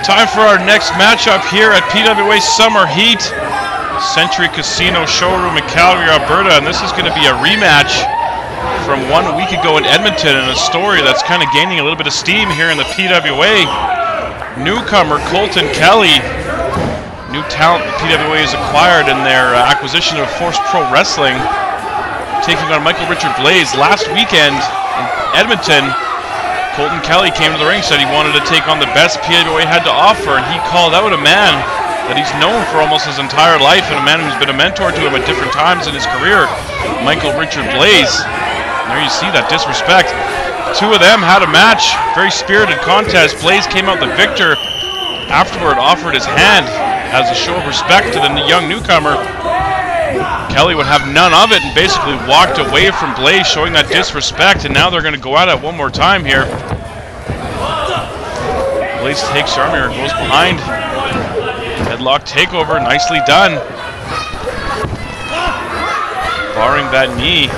Time for our next matchup here at PWA Summer Heat. Century Casino Showroom in Calgary, Alberta. And this is going to be a rematch from 1 week ago in Edmonton, and a story that's kind of gaining a little bit of steam here in the PWA. Newcomer Colton Kelly. New talent the PWA has acquired in their acquisition of Force Pro Wrestling. Taking on Michael Richard Blais. Last weekend in Edmonton, Colton Kelly came to the ring, said he wanted to take on the best PWA had to offer, and he called out a man that he's known for almost his entire life, and a man who's been a mentor to him at different times in his career, Michael Richard Blais. And there you see that disrespect. Two of them had a match, very spirited contest. Blais came out the victor. Afterward, offered his hand as a show of respect to the young newcomer. Kelly would have none of it and basically walked away from Blais, showing that disrespect, and now they're going to go at it one more time here. Blais takes arm here, goes behind. Headlock takeover, nicely done. Barring that knee.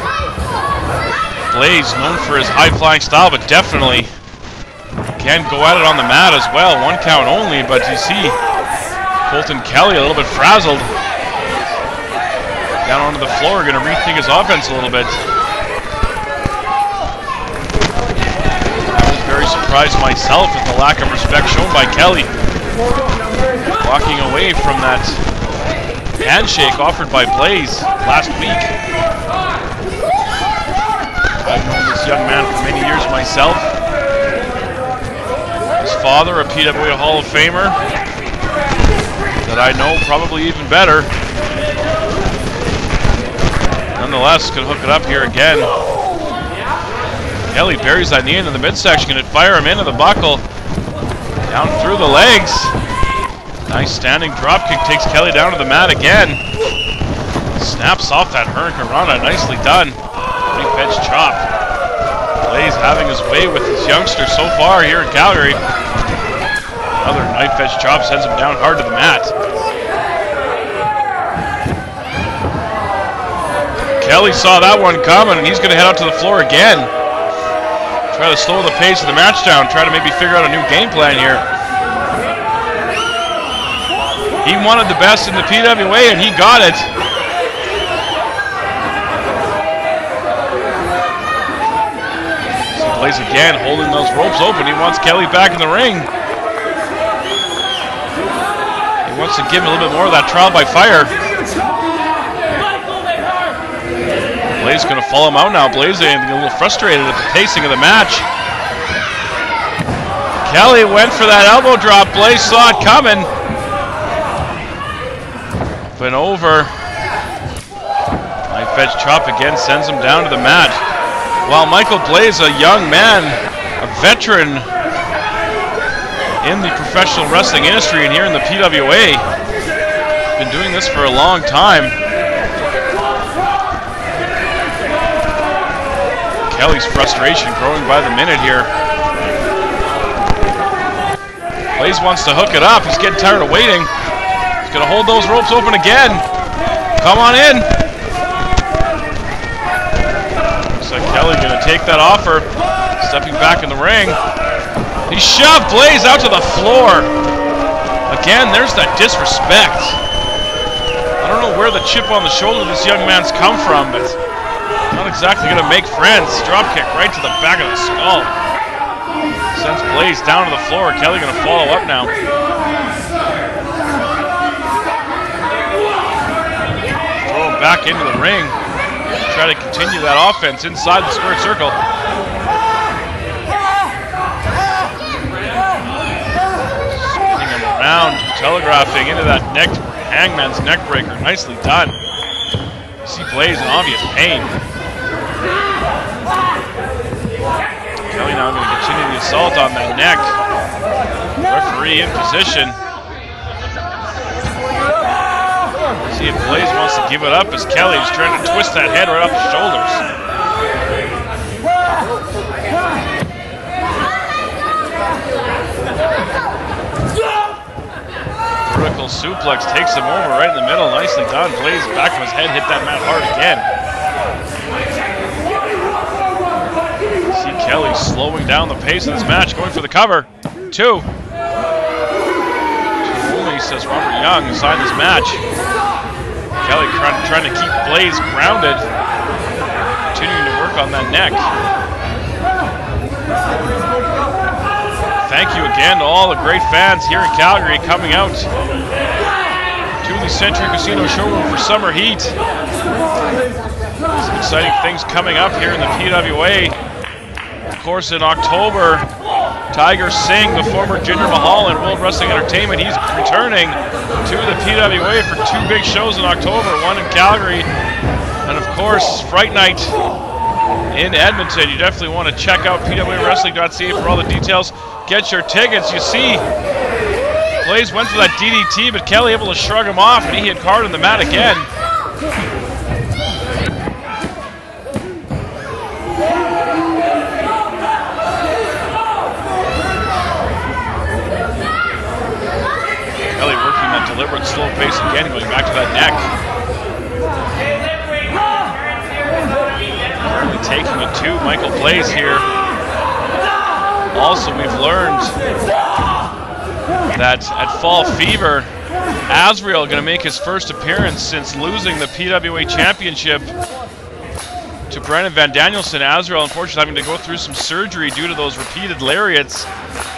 Blais, known for his high-flying style, but definitely can go at it on the mat as well. One count only, but you see Colton Kelly a little bit frazzled. Down onto the floor, going to rethink his offense a little bit. I was very surprised myself at the lack of respect shown by Kelly. Walking away from that handshake offered by Blais last week. I've known this young man for many years myself. His father, a PWA Hall of Famer, that I know probably even better. Nonetheless, could hook it up here again. Kelly buries that knee into the midsection, gonna fire him into the buckle. Down through the legs. Nice standing drop kick, takes Kelly down to the mat again. Snaps off that Hurricanrana, nicely done. Big edge chop. Blais having his way with his youngster so far here in Calgary. Another knife edge chop sends him down hard to the mat. Kelly saw that one coming, and he's going to head out to the floor again. Try to slow the pace of the match down, try to maybe figure out a new game plan here. He wanted the best in the PWA, and he got it. So Blais again holding those ropes open. He wants Kelly back in the ring. He wants to give him a little bit more of that trial by fire. Blais going to follow him out now. Blais getting a little frustrated at the pacing of the match. Kelly went for that elbow drop. Blais saw it coming. Up and over. Knife edge chop again sends him down to the mat. While Michael Blais, a young man, a veteran in the professional wrestling industry and here in the PWA, been doing this for a long time. Kelly's frustration growing by the minute here. Blais wants to hook it up. He's getting tired of waiting. He's going to hold those ropes open again. Come on in. Looks like Kelly going to take that offer. Stepping back in the ring. He shoved Blais out to the floor. Again, there's that disrespect. I don't know where the chip on the shoulder of this young man's come from, but not exactly going to make friends. Drop kick right to the back of the skull. Sends Blais down to the floor. Kelly going to follow up now. Throw him back into the ring. Try to continue that offense inside the squared circle. Spinning him around, telegraphing into that hangman's neck breaker. Nicely done. You see Blais in obvious pain. Kelly now going to continue the assault on that neck. Referee in position. See if Blais wants to give it up as Kelly's trying to twist that head right off his shoulders. Vertical suplex takes him over right in the middle. Nicely done. Blais back of his head hit that mat hard again. Kelly slowing down the pace of this match, going for the cover. 2. says Robert Young signed this match. Kelly trying to keep Blais grounded. Continuing to work on that neck. Thank you again to all the great fans here in Calgary coming out to the Century Casino showroom for Summer Heat. Some exciting things coming up here in the PWA. Of course, in October, Tiger Singh, the former Jinder Mahal in World Wrestling Entertainment, he's returning to the PWA for 2 big shows in October, one in Calgary, and of course, Fright Night in Edmonton. You definitely want to check out pwawrestling.ca for all the details. Get your tickets. You see, Blais went for that DDT, but Kelly able to shrug him off, and he hit hard on the mat again. Kelly working that deliberate slow pace again, going back to that neck. Currently taking it to Michael Blais here. Also, we've learned that at Fall Fever, Azrael going to make his first appearance since losing the PWA Championship to Brandon Van Danielson. Azrael, unfortunately, having to go through some surgery due to those repeated lariats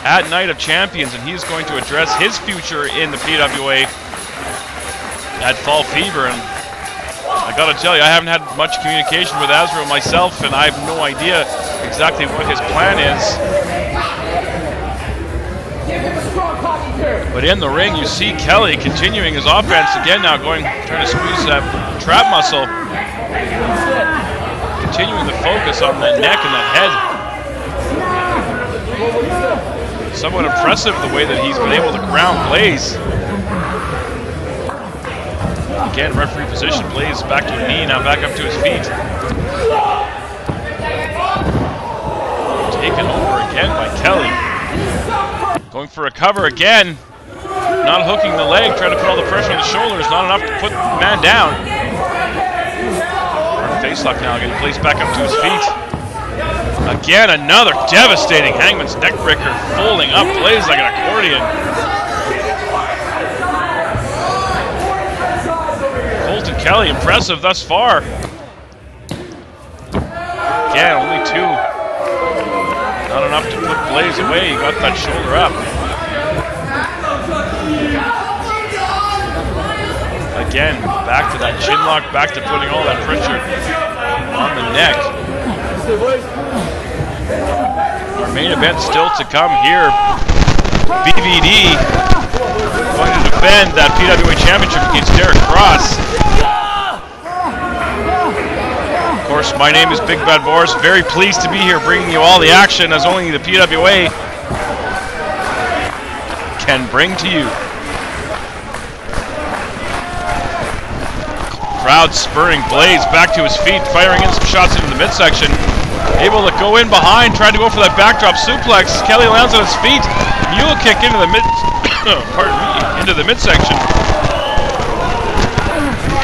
at Night of Champions, and he's going to address his future in the PWA at Fall Fever. And I gotta tell you, I haven't had much communication with Azrael myself, and I have no idea exactly what his plan is. But in the ring, you see Kelly continuing his offense again now, trying to squeeze that trap muscle. Continuing the focus on that neck and that head. Somewhat impressive the way that he's been able to ground Blais. Again, referee position, Blais back to a knee, now back up to his feet. Taken over again by Kelly. Going for a cover again. Not hooking the leg, trying to put all the pressure on the shoulders, not enough to put the man down. Facelock now, getting Blais back up to his feet. Again, another devastating Hangman's neckbreaker, folding up Blais like an accordion. Colton Kelly, impressive thus far. Again, only 2. Not enough to put Blais away. He got that shoulder up. Again, back to that chin lock, back to putting all that pressure on the neck. Our main event still to come here. BVD going to defend that PWA Championship against Derek Cross. Of course, my name is Big Bad Boris. Very pleased to be here bringing you all the action as only the PWA can bring to you. Crowd spurring Blais back to his feet, firing in some shots into the midsection. Able to go in behind, trying to go for that backdrop suplex. Kelly lands on his feet. Mule kick into the into the midsection.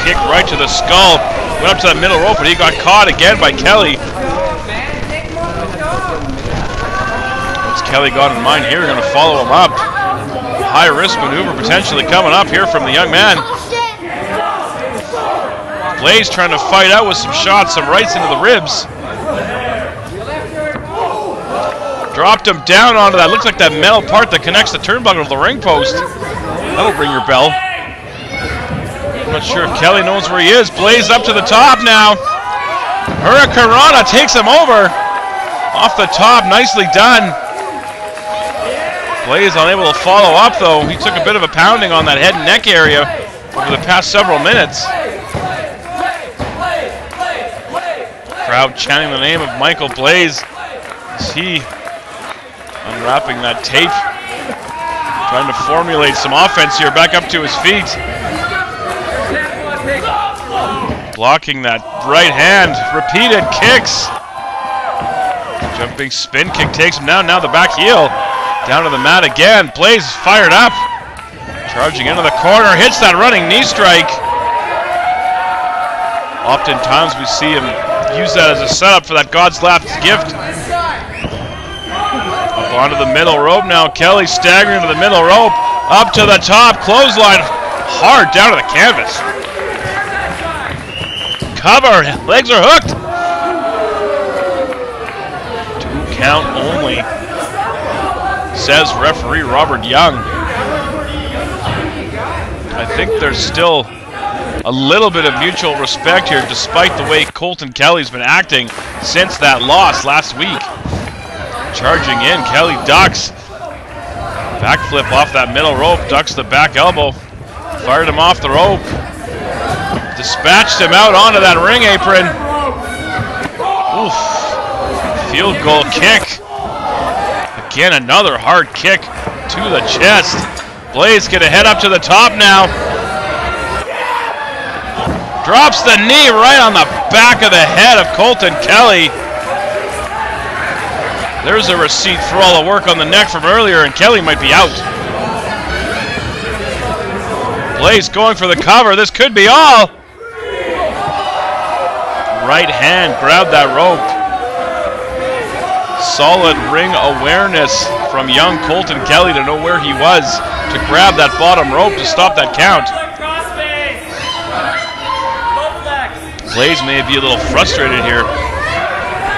Kick right to the skull. Went up to that middle rope, but he got caught again by Kelly. What's Kelly got in mind here? We're going to follow him up. High risk maneuver potentially coming up here from the young man. Blais trying to fight out with some shots, some rights into the ribs. Dropped him down onto that, looks like that metal part that connects the turnbuckle to the ring post. That'll ring your bell. I'm not sure if Kelly knows where he is. Blais up to the top now. Hurricanrana takes him over. Off the top, nicely done. Blais unable to follow up though. He took a bit of a pounding on that head and neck area over the past several minutes. Crowd chanting the name of Michael Blais as he unwrapping that tape, trying to formulate some offense here, back up to his feet. Blocking that right hand, repeated kicks. Jumping spin kick takes him down, now the back heel. Down to the mat again, Blais fired up. Charging into the corner, hits that running knee strike. Oftentimes we see him use that as a setup for that God's last gift. Up onto the middle rope now. Kelly staggering to the middle rope. Up to the top. Clothesline. Hard down to the canvas. Cover. Legs are hooked. 2 count only, says referee Robert Young. I think there's still a little bit of mutual respect here, despite the way Colton Kelly's been acting since that loss last week. Charging in, Kelly ducks. Backflip off that middle rope, ducks the back elbow. Fired him off the rope. Dispatched him out onto that ring apron. Oof. Field goal kick. Again, another hard kick to the chest. Blais gonna head up to the top now. Drops the knee right on the back of the head of Colton Kelly. There's a receipt for all the work on the neck from earlier, and Kelly might be out. Blais going for the cover. This could be all. Right hand grabbed that rope. Solid ring awareness from young Colton Kelly to know where he was to grab that bottom rope to stop that count. Blais may be a little frustrated here.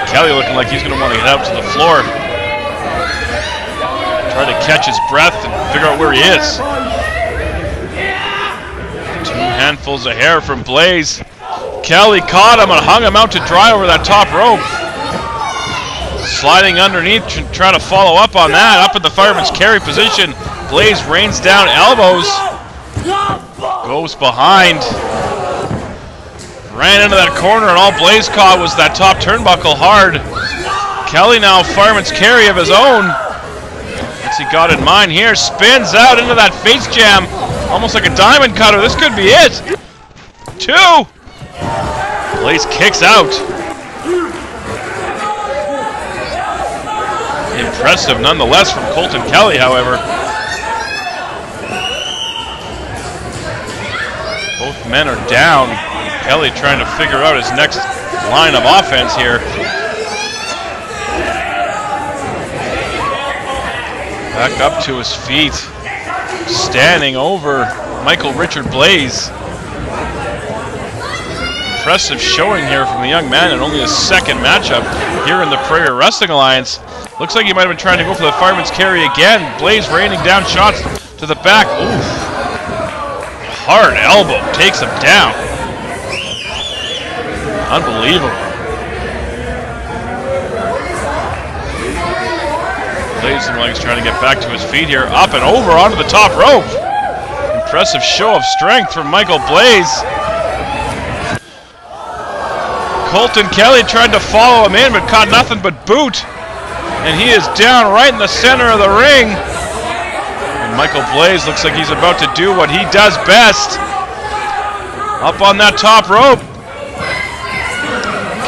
Kelly looking like he's going to want to get out to the floor. Try to catch his breath and figure out where he is. 2 handfuls of hair from Blais. Kelly caught him and hung him out to dry over that top rope. Sliding underneath, trying to follow up on that. Up at the fireman's carry position. Blais rains down elbows. Goes behind. Ran into that corner, and all Blais caught was that top turnbuckle hard. Kelly now fireman's carry of his own. What's he got in mind here? Spins out into that face jam. Almost like a diamond cutter. This could be it. 2. Blais kicks out. Impressive nonetheless from Colton Kelly, however. Both men are down. Kelly trying to figure out his next line of offense here. Back up to his feet. Standing over Michael Richard Blais. Impressive showing here from the young man in only his second matchup here in the Prairie Wrestling Alliance. Looks like he might have been trying to go for the fireman's carry again. Blais raining down shots to the back. Oof. Hard elbow takes him down. Unbelievable. Blais looks like he's trying to get back to his feet here. Up and over onto the top rope. Impressive show of strength from Michael Blais. Colton Kelly tried to follow him in, but caught nothing but boot. And he is down right in the center of the ring. And Michael Blais looks like he's about to do what he does best. Up on that top rope.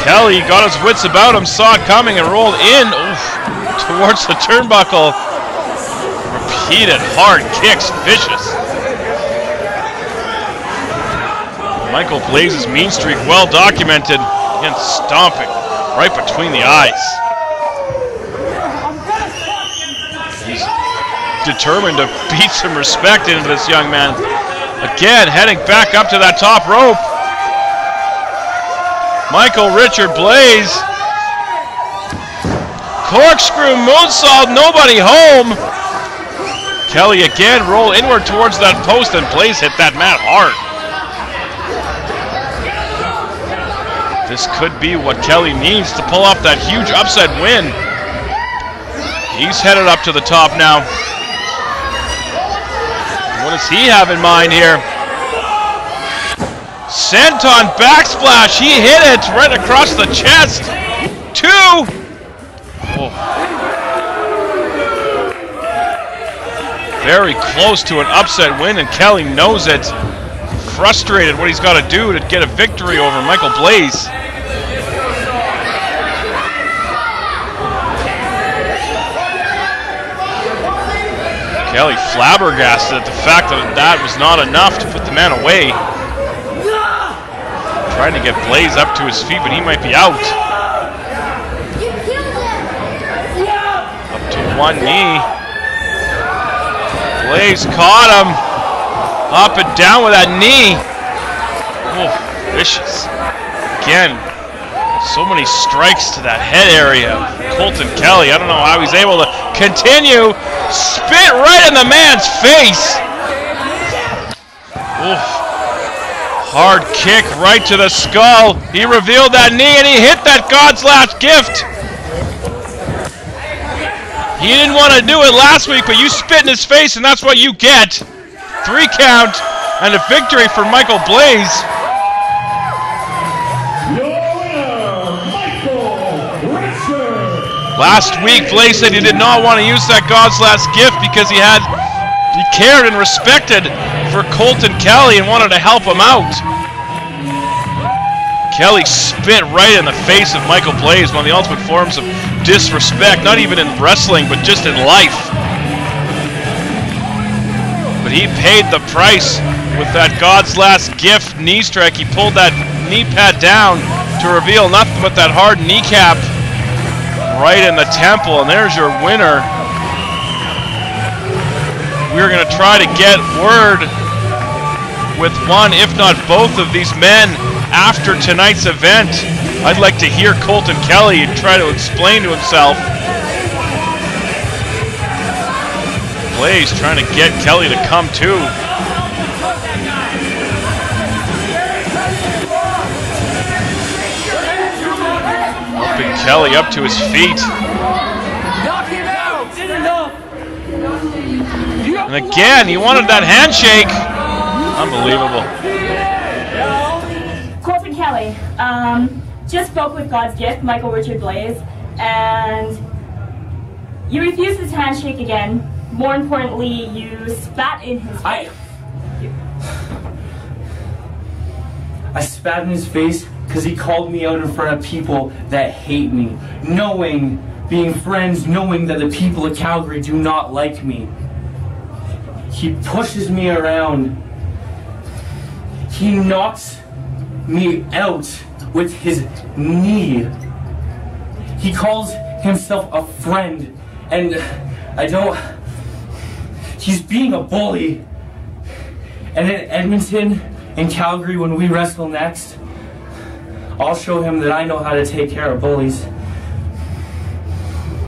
Kelly got his wits about him, saw it coming, and rolled in towards the turnbuckle. Repeated hard kicks, vicious. Michael Blais' mean streak well documented. Again, stomping right between the eyes. He's determined to beat some respect into this young man. Again, heading back up to that top rope. Michael Richard Blais. Corkscrew moonsault, nobody home. Kelly again roll inward towards that post, and Blais hit that mat hard. This could be what Kelly needs to pull off that huge upset win. He's headed up to the top now. What does he have in mind here? Senton backsplash. He hit it right across the chest. 2. Oh. Very close to an upset win, and Kelly knows it. Frustrated what he's got to do to get a victory over Michael Blais. Kelly flabbergasted at the fact that that was not enough to put the man away. Trying to get Blais up to his feet, but he might be out. Up to one knee. Blais caught him. Up and down with that knee. Oh, vicious. Again, so many strikes to that head area. Colton Kelly, I don't know how he's able to continue. Spit right in the man's face. Oof. Hard kick right to the skull. He revealed that knee and he hit that God's last gift. He didn't want to do it last week, but you spit in his face and that's what you get. 3 count and a victory for Michael Blais. Last week, Blais said he did not want to use that God's last gift because he cared and respected for Colton Kelly and wanted to help him out. Kelly spit right in the face of Michael Blais, one of the ultimate forms of disrespect, not even in wrestling, but just in life. But he paid the price with that God's last gift knee strike. He pulled that knee pad down to reveal nothing but that hard kneecap right in the temple, and there's your winner. We're going to try to get word with one, if not both, of these men after tonight's event. I'd like to hear Colton Kelly try to explain to himself. Blais trying to get Kelly to come too. Helping Kelly up to his feet. And again, he wanted that handshake. Unbelievable. Colton Kelly just spoke with God's gift, Michael Richard Blais, and you refused his handshake again. More importantly, you spat in his face. I spat in his face because he called me out in front of people that hate me, being friends, knowing that the people of Calgary do not like me. He pushes me around. He knocks me out with his knee. He calls himself a friend, and he's being a bully. And in Edmonton, in Calgary, when we wrestle next, I'll show him that I know how to take care of bullies.